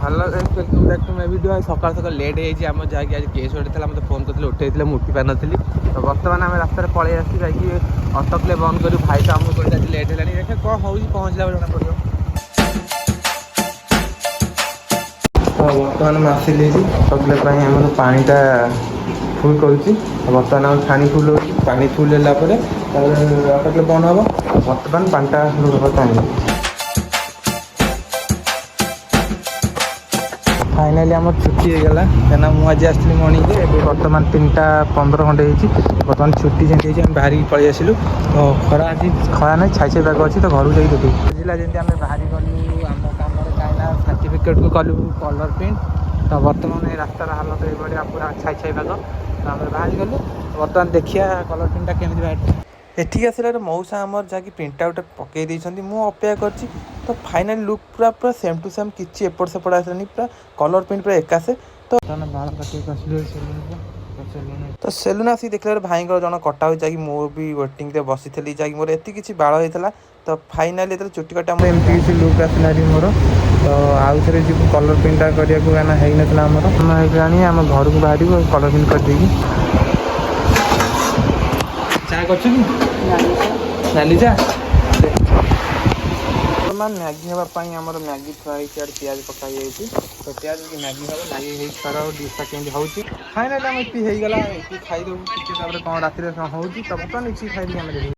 Hello welcome back to my video. सकाल सकाल late हो आम जाकि आज केस गोटे मत फोन करते उठे उठी पार नी तो बर्तमान आम रास्त पलि आसी जाकि अटकले बंद करूँ भाई तो आमको कहते आज लेट है देखिए कौन हो पहुँचला जना पड़ो। तो बर्तमान मैं आसिली अटकले आम पाटा फुल करुच्ची बर्तमान आम छाणी फुल हो पानी फुल है अटकले बंद हम बर्तमान पाटा टाइम फाइनाली आम छुट्टी होगा क्या मुझे आसती मर्णिंग बर्तमान 3:15 खंडे बर्तमान छुट्टी जमी आम बाहर पलि आसलु तो खरा आज खरा ना छाई छाई पाग अच्छी तो घर जाइए देखिए बुझला जमी आम बाहर गलु आम कम कहीं सर्टिफिकेट को कलु कलर प्रिंट तो बर्तमान रास्तार हालत ये पूरा छाई छाई पाग तो आम बाहर गलु बर्तमान देखिए कलर प्रिंटा केमी बाहर एठिक आसला मौसा आमर जहाँकि प्रिंट आउट पकई देती मुझे अपेक्षा कर फाइनाल लुक पूरा पूरा सेम टू सेम किसी एपट सेपट आसलानी पूरा कलर प्रिंट पूरा एकासे तो बाल तो सेलून आसिक देखला भाई जन कटा हो जाकि मो भी वेटिंग रे बसी थी जहाँकि मोर एत किसी बाल होता तो फाइनाली जो चुटी कटा एमती किसी लुक आसला मोर तो आउ थे जी कलर प्रिंटा करना होना आम घर को बाहर कलर प्रिंट करदेगी चा कर नाली चा मैगी हाँपाई आम मैगी थोड़ी प्याज पकाई तो प्याज मैगी हम मैगी सारा डिशा केमी हो फाइनाली आम ये होगा ये खाईदेव कौन रातिर हो तो बर्तमान ये खाई